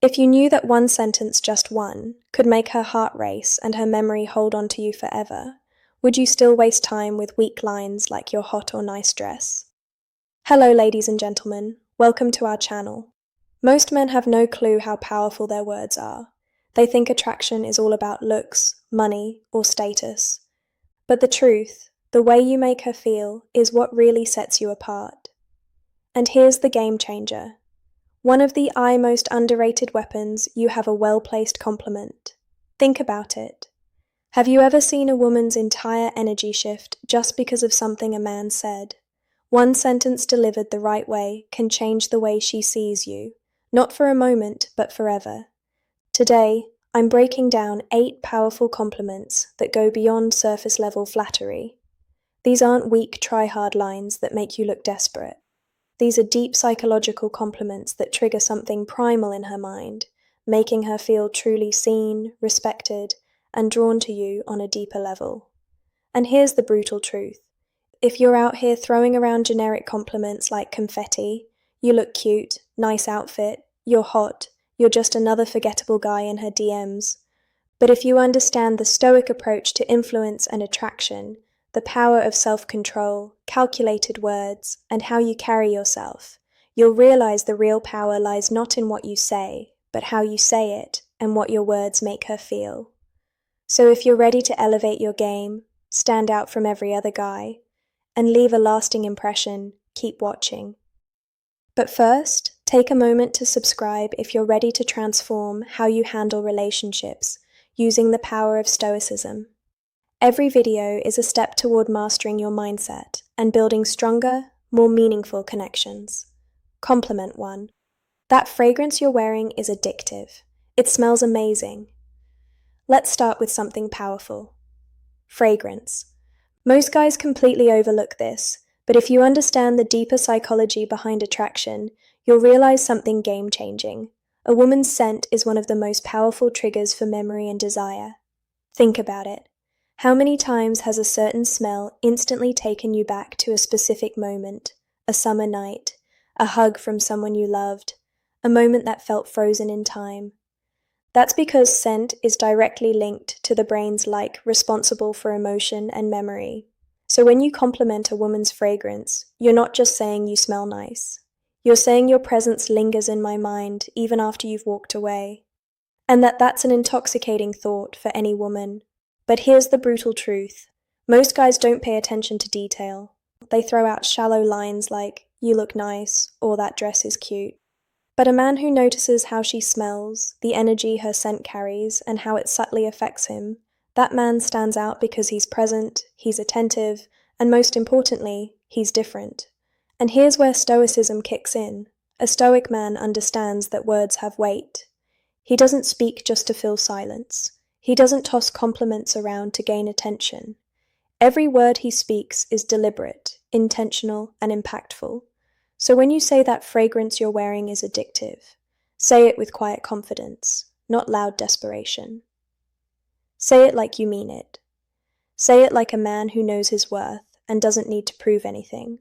If you knew that one sentence, just one, could make her heart race and her memory hold on to you forever, would you still waste time with weak lines like "you're hot" or "nice dress"? Hello, ladies and gentlemen. Welcome to our channel. Most men have no clue how powerful their words are. They think attraction is all about looks, money, or status. But the truth, the way you make her feel, is what really sets you apart. And here's the game changer. One of the most underrated weapons: you have a well-placed compliment. Think about it. Have you ever seen a woman's entire energy shift just because of something a man said? One sentence delivered the right way can change the way she sees you, not for a moment, but forever. Today, I'm breaking down 8 powerful compliments that go beyond surface-level flattery. These aren't weak, try-hard lines that make you look desperate. These are deep psychological compliments that trigger something primal in her mind, making her feel truly seen, respected, and drawn to you on a deeper level. And here's the brutal truth. If you're out here throwing around generic compliments like confetti, "you look cute," "nice outfit," "you're hot," you're just another forgettable guy in her DMs. But if you understand the Stoic approach to influence and attraction, the power of self-control, calculated words, and how you carry yourself, you'll realize the real power lies not in what you say, but how you say it and what your words make her feel. So if you're ready to elevate your game, stand out from every other guy, and leave a lasting impression, keep watching. But first, take a moment to subscribe if you're ready to transform how you handle relationships using the power of Stoicism. Every video is a step toward mastering your mindset and building stronger, more meaningful connections. Compliment 1. That fragrance you're wearing is addictive. It smells amazing. Let's start with something powerful. Fragrance. Most guys completely overlook this, but if you understand the deeper psychology behind attraction, you'll realize something game-changing. A woman's scent is one of the most powerful triggers for memory and desire. Think about it. How many times has a certain smell instantly taken you back to a specific moment, a summer night, a hug from someone you loved, a moment that felt frozen in time? That's because scent is directly linked to the brain's responsible for emotion and memory. So when you compliment a woman's fragrance, you're not just saying you smell nice. You're saying your presence lingers in my mind even after you've walked away. And that's an intoxicating thought for any woman. But here's the brutal truth. Most guys don't pay attention to detail. They throw out shallow lines like, "you look nice," or "that dress is cute." But a man who notices how she smells, the energy her scent carries, and how it subtly affects him, that man stands out because he's present, he's attentive, and most importantly, he's different. And here's where Stoicism kicks in. A Stoic man understands that words have weight. He doesn't speak just to fill silence. He doesn't toss compliments around to gain attention. Every word he speaks is deliberate, intentional, and impactful. So when you say that fragrance you're wearing is addictive, say it with quiet confidence, not loud desperation. Say it like you mean it. Say it like a man who knows his worth and doesn't need to prove anything.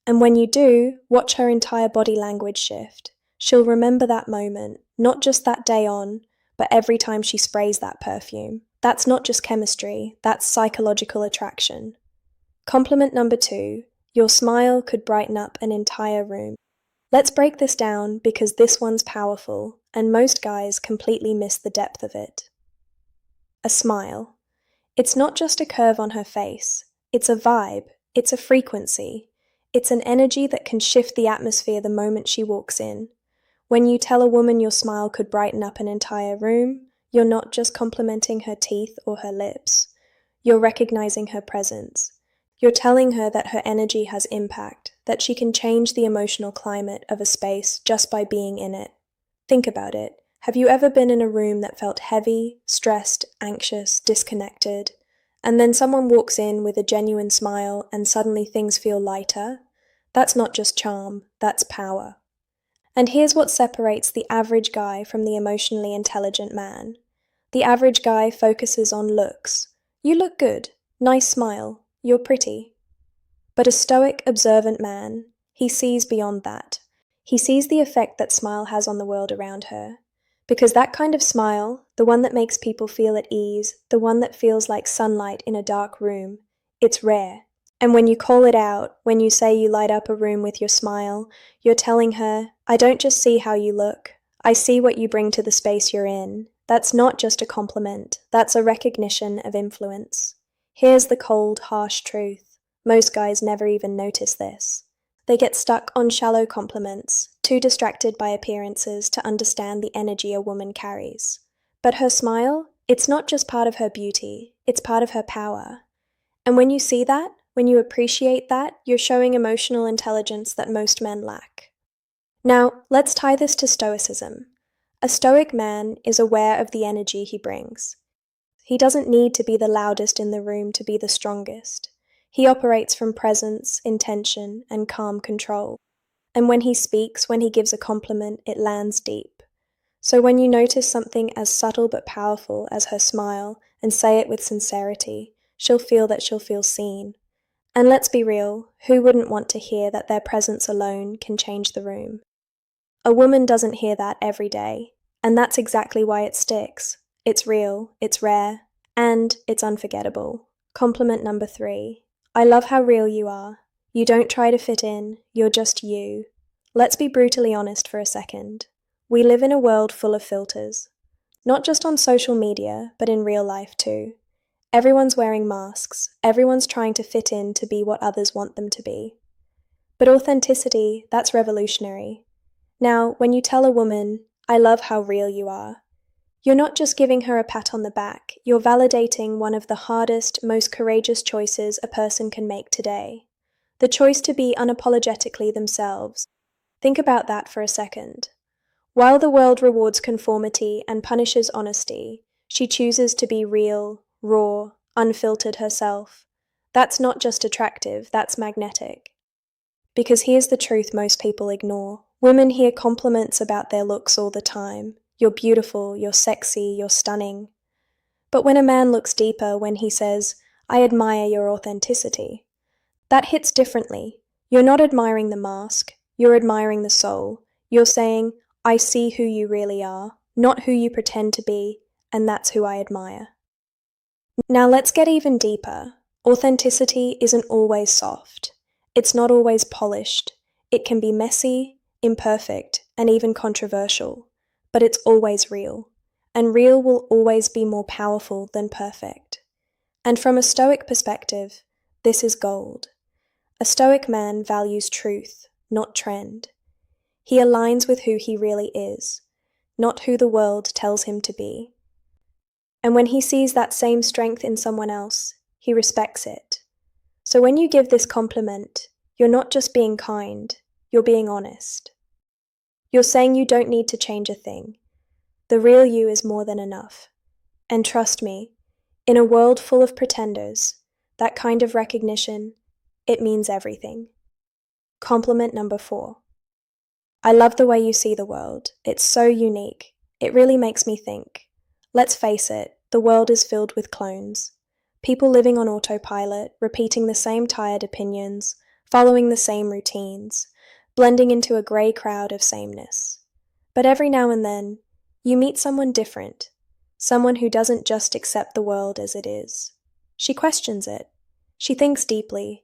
And when you do, watch her entire body language shift. She'll remember that moment, not just that day on, but every time she sprays that perfume. That's not just chemistry, that's psychological attraction. Compliment number 2. Your smile could brighten up an entire room. Let's break this down because this one's powerful, and most guys completely miss the depth of it. A smile. It's not just a curve on her face. It's a vibe. It's a frequency. It's an energy that can shift the atmosphere the moment she walks in. When you tell a woman your smile could brighten up an entire room, you're not just complimenting her teeth or her lips. You're recognizing her presence. You're telling her that her energy has impact, that she can change the emotional climate of a space just by being in it. Think about it. Have you ever been in a room that felt heavy, stressed, anxious, disconnected, and then someone walks in with a genuine smile and suddenly things feel lighter? That's not just charm, that's power. And here's what separates the average guy from the emotionally intelligent man. The average guy focuses on looks. You look good. Nice smile. You're pretty. But a Stoic, observant man, he sees beyond that. He sees the effect that smile has on the world around her. Because that kind of smile, the one that makes people feel at ease, the one that feels like sunlight in a dark room, it's rare. And when you call it out, when you say you light up a room with your smile, you're telling her, I don't just see how you look, I see what you bring to the space you're in. That's not just a compliment, that's a recognition of influence. Here's the cold, harsh truth. Most guys never even notice this. They get stuck on shallow compliments, too distracted by appearances to understand the energy a woman carries. But her smile, it's not just part of her beauty, it's part of her power. And when you see that, when you appreciate that, you're showing emotional intelligence that most men lack. Now, let's tie this to stoicism. A stoic man is aware of the energy he brings. He doesn't need to be the loudest in the room to be the strongest. He operates from presence, intention, and calm control. And when he speaks, when he gives a compliment, it lands deep. So when you notice something as subtle but powerful as her smile and say it with sincerity, she'll feel seen. And let's be real, who wouldn't want to hear that their presence alone can change the room? A woman doesn't hear that every day, and that's exactly why it sticks. It's real, it's rare, and it's unforgettable. Compliment number 3. I love how real you are. You don't try to fit in, you're just you. Let's be brutally honest for a second. We live in a world full of filters. Not just on social media, but in real life too. Everyone's wearing masks, everyone's trying to fit in to be what others want them to be. But authenticity, that's revolutionary. Now, when you tell a woman, I love how real you are, you're not just giving her a pat on the back, you're validating one of the hardest, most courageous choices a person can make today. The choice to be unapologetically themselves. Think about that for a second. While the world rewards conformity and punishes honesty, she chooses to be real, raw, unfiltered herself. That's not just attractive, that's magnetic. Because here's the truth most people ignore. Women hear compliments about their looks all the time. You're beautiful, you're sexy, you're stunning. But when a man looks deeper, when he says, I admire your authenticity, that hits differently. You're not admiring the mask, you're admiring the soul. You're saying, I see who you really are, not who you pretend to be, and that's who I admire. Now let's get even deeper. Authenticity isn't always soft. It's not always polished. It can be messy, imperfect, and even controversial. But it's always real. And real will always be more powerful than perfect. And from a Stoic perspective, this is gold. A Stoic man values truth, not trend. He aligns with who he really is, not who the world tells him to be. And when he sees that same strength in someone else, he respects it. So when you give this compliment, you're not just being kind, you're being honest. You're saying you don't need to change a thing. The real you is more than enough. And trust me, in a world full of pretenders, that kind of recognition, it means everything. Compliment number 4. I love the way you see the world. It's so unique. It really makes me think. Let's face it, the world is filled with clones. People living on autopilot, repeating the same tired opinions, following the same routines, blending into a grey crowd of sameness. But every now and then, you meet someone different, someone who doesn't just accept the world as it is. She questions it. She thinks deeply.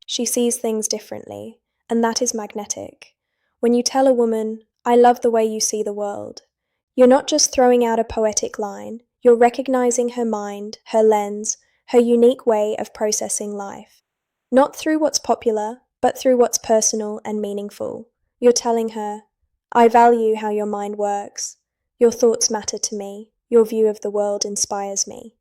She sees things differently, and that is magnetic. When you tell a woman, I love the way you see the world, you're not just throwing out a poetic line, you're recognizing her mind, her lens, her unique way of processing life. Not through what's popular, but through what's personal and meaningful. You're telling her, I value how your mind works. Your thoughts matter to me. Your view of the world inspires me.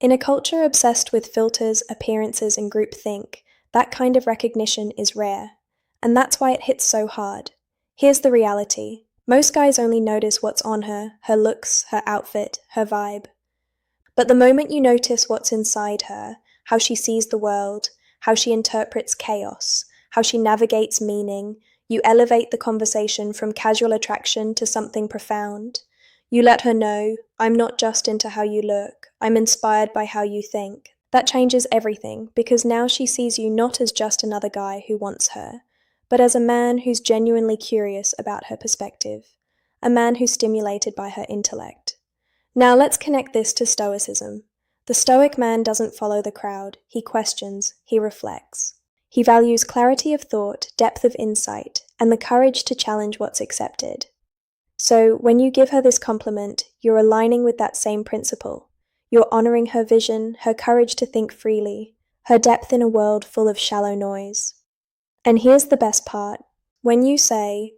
In a culture obsessed with filters, appearances, and groupthink, that kind of recognition is rare. And that's why it hits so hard. Here's the reality. Most guys only notice what's on her looks, her outfit, her vibe. But the moment you notice what's inside her, how she sees the world, how she interprets chaos, how she navigates meaning, you elevate the conversation from casual attraction to something profound. You let her know, I'm not just into how you look, I'm inspired by how you think. That changes everything, because now she sees you not as just another guy who wants her, but as a man who's genuinely curious about her perspective. a man who's stimulated by her intellect. Now let's connect this to Stoicism. The Stoic man doesn't follow the crowd, he questions, he reflects. He values clarity of thought, depth of insight, and the courage to challenge what's accepted. So when you give her this compliment, you're aligning with that same principle. You're honoring her vision, her courage to think freely, her depth in a world full of shallow noise. And here's the best part. When you say,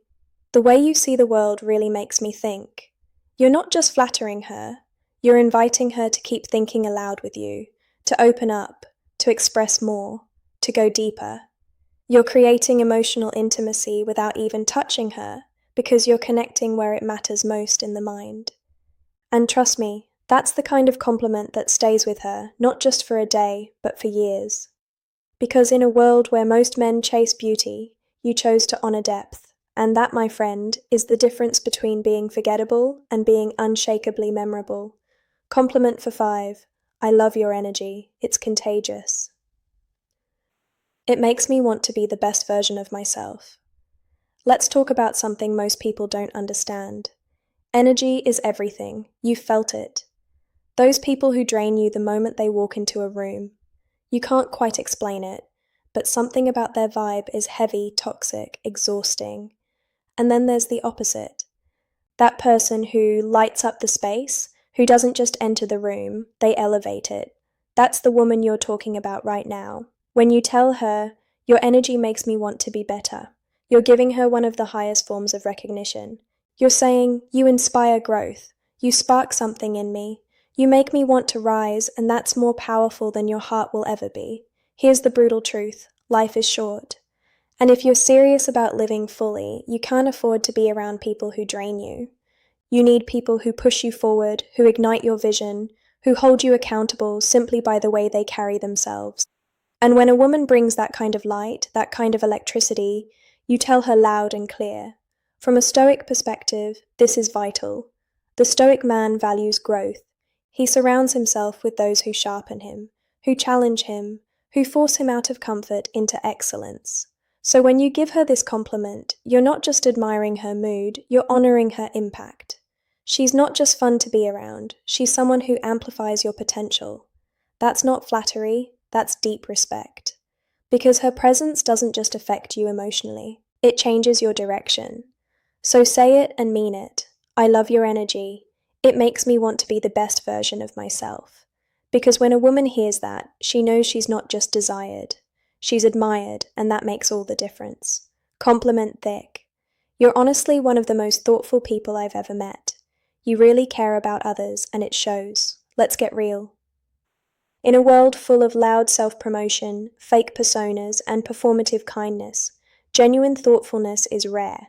"The way you see the world really makes me think," you're not just flattering her, you're inviting her to keep thinking aloud with you, to open up, to express more, to go deeper. You're creating emotional intimacy without even touching her, because you're connecting where it matters most in the mind. And trust me, that's the kind of compliment that stays with her, not just for a day, but for years. Because in a world where most men chase beauty, you chose to honor depth, and that, my friend, is the difference between being forgettable and being unshakably memorable. Compliment for 5. I love your energy. It's contagious. It makes me want to be the best version of myself. Let's talk about something most people don't understand. Energy is everything. You felt it. Those people who drain you the moment they walk into a room. You can't quite explain it, but something about their vibe is heavy, toxic, exhausting. And then there's the opposite. That person who lights up the space, who doesn't just enter the room, they elevate it. That's the woman you're talking about right now. When you tell her, "Your energy makes me want to be better," you're giving her one of the highest forms of recognition. You're saying, "You inspire growth. You spark something in me. You make me want to rise, and that's more powerful than your heart will ever be." Here's the brutal truth. Life is short. And if you're serious about living fully, you can't afford to be around people who drain you. You need people who push you forward, who ignite your vision, who hold you accountable simply by the way they carry themselves. And when a woman brings that kind of light, that kind of electricity, you tell her loud and clear. From a Stoic perspective, this is vital. The Stoic man values growth. He surrounds himself with those who sharpen him, who challenge him, who force him out of comfort into excellence. So when you give her this compliment, you're not just admiring her mood, you're honoring her impact. She's not just fun to be around, she's someone who amplifies your potential. That's not flattery, that's deep respect. Because her presence doesn't just affect you emotionally, it changes your direction. So say it and mean it. I love your energy. It makes me want to be the best version of myself. Because when a woman hears that, she knows she's not just desired. She's admired, and that makes all the difference. Compliment thick. You're honestly one of the most thoughtful people I've ever met. You really care about others, and it shows. Let's get real. In a world full of loud self-promotion, fake personas, and performative kindness, genuine thoughtfulness is rare.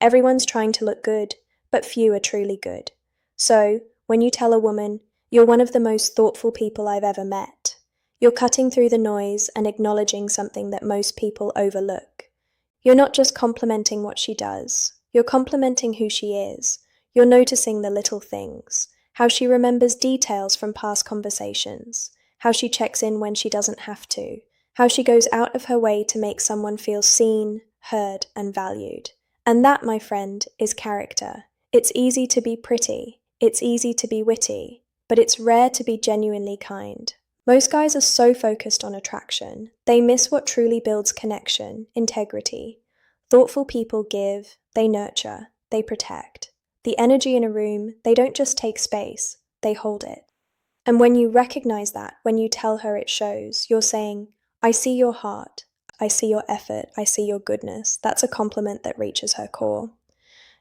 Everyone's trying to look good, but few are truly good. So, when you tell a woman, "You're one of the most thoughtful people I've ever met," you're cutting through the noise and acknowledging something that most people overlook. You're not just complimenting what she does, you're complimenting who she is. You're noticing the little things, how she remembers details from past conversations, how she checks in when she doesn't have to, how she goes out of her way to make someone feel seen, heard, and valued. And that, my friend, is character. It's easy to be pretty, it's easy to be witty, but it's rare to be genuinely kind. Most guys are so focused on attraction, they miss what truly builds connection, integrity. Thoughtful people give, they nurture, they protect. The energy in a room, they don't just take space, they hold it. And when you recognize that, when you tell her it shows, you're saying, "I see your heart, I see your effort, I see your goodness." That's a compliment that reaches her core.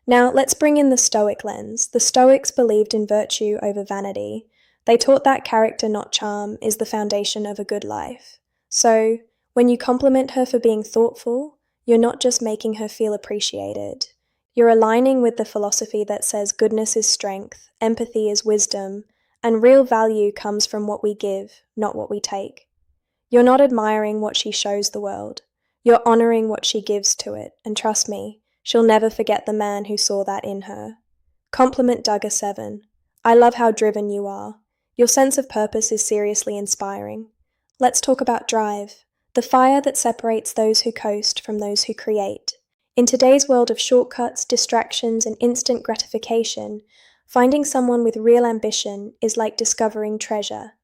Now, let's bring in the Stoic lens. The Stoics believed in virtue over vanity. They taught that character, not charm, is the foundation of a good life. So, when you compliment her for being thoughtful, you're not just making her feel appreciated. You're aligning with the philosophy that says goodness is strength, empathy is wisdom, and real value comes from what we give, not what we take. You're not admiring what she shows the world. You're honoring what she gives to it, and trust me, she'll never forget the man who saw that in her. Compliment Duggar 7. I love how driven you are. Your sense of purpose is seriously inspiring. Let's talk about drive, the fire that separates those who coast from those who create. In today's world of shortcuts, distractions, and instant gratification, finding someone with real ambition is like discovering treasure.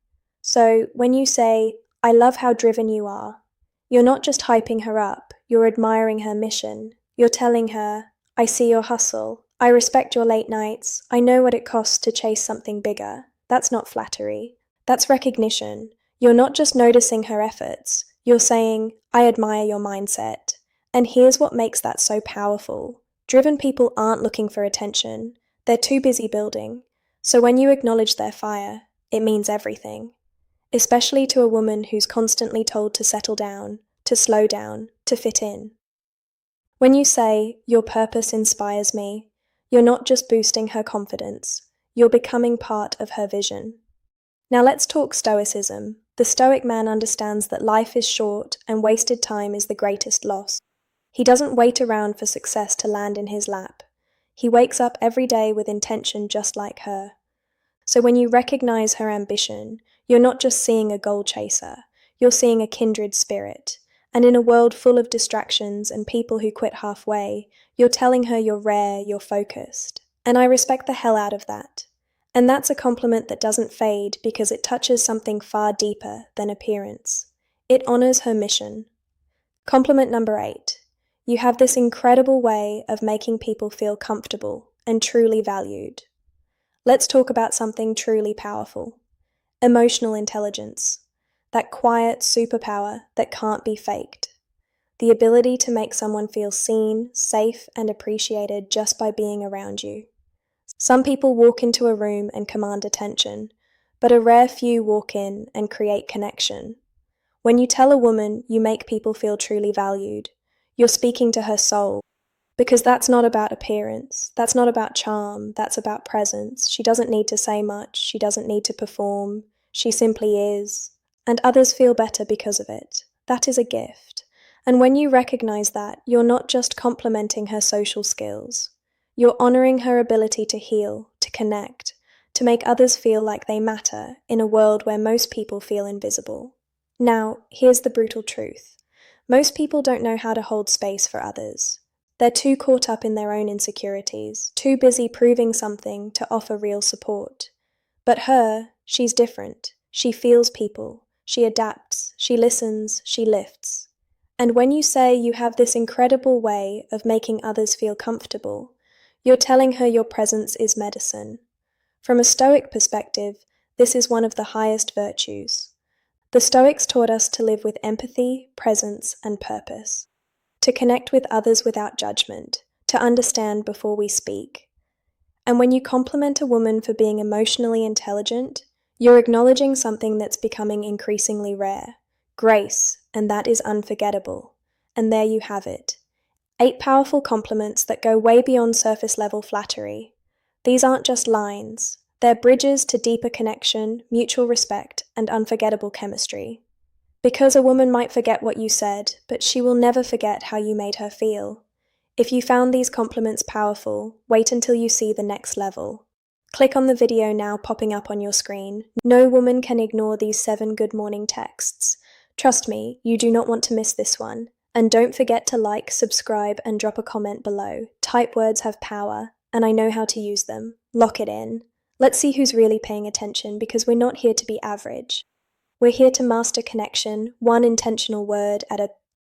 So, when you say, "I love how driven you are," you're not just hyping her up, you're admiring her mission. You're telling her, "I see your hustle. I respect your late nights. I know what it costs to chase something bigger." That's not flattery. That's recognition. You're not just noticing her efforts. You're saying, "I admire your mindset." And here's what makes that so powerful. Driven people aren't looking for attention. They're too busy building. So when you acknowledge their fire, it means everything. Especially to a woman who's constantly told to settle down, to slow down, to fit in. When you say, "Your purpose inspires me," you're not just boosting her confidence, you're becoming part of her vision. Now let's talk Stoicism. The Stoic man understands that life is short and wasted time is the greatest loss. He doesn't wait around for success to land in his lap. He wakes up every day with intention just like her. So when you recognize her ambition, you're not just seeing a goal chaser, you're seeing a kindred spirit. And in a world full of distractions and people who quit halfway, you're telling her you're rare, you're focused. And I respect the hell out of that. And that's a compliment that doesn't fade because it touches something far deeper than appearance. It honors her mission. Compliment number 8. You have this incredible way of making people feel comfortable and truly valued. Let's talk about something truly powerful. Emotional intelligence. That quiet superpower that can't be faked. The ability to make someone feel seen, safe, and appreciated just by being around you. Some people walk into a room and command attention, but a rare few walk in and create connection. When you tell a woman you make people feel truly valued, you're speaking to her soul. Because that's not about appearance, that's not about charm, that's about presence. She doesn't need to say much, she doesn't need to perform, she simply is. And others feel better because of it. That is a gift. And when you recognize that, you're not just complimenting her social skills. You're honoring her ability to heal, to connect, to make others feel like they matter in a world where most people feel invisible. Now, here's the brutal truth. Most people don't know how to hold space for others. They're too caught up in their own insecurities, too busy proving something to offer real support. But her, she's different. She feels people. She adapts, she listens, she lifts. And when you say you have this incredible way of making others feel comfortable, you're telling her your presence is medicine. From a Stoic perspective, this is one of the highest virtues. The Stoics taught us to live with empathy, presence, and purpose, to connect with others without judgment, to understand before we speak. And when you compliment a woman for being emotionally intelligent, you're acknowledging something that's becoming increasingly rare, grace, and that is unforgettable. And there you have it. 8 powerful compliments that go way beyond surface-level flattery. These aren't just lines. They're bridges to deeper connection, mutual respect, and unforgettable chemistry. Because a woman might forget what you said, but she will never forget how you made her feel. If you found these compliments powerful, wait until you see the next level. Click on the video now popping up on your screen. No woman can ignore these 7 good morning texts. Trust me, you do not want to miss this one. And don't forget to like, subscribe, and drop a comment below. Type words have power, and I know how to use them. Lock it in. Let's see who's really paying attention because we're not here to be average. We're here to master connection, one intentional word at a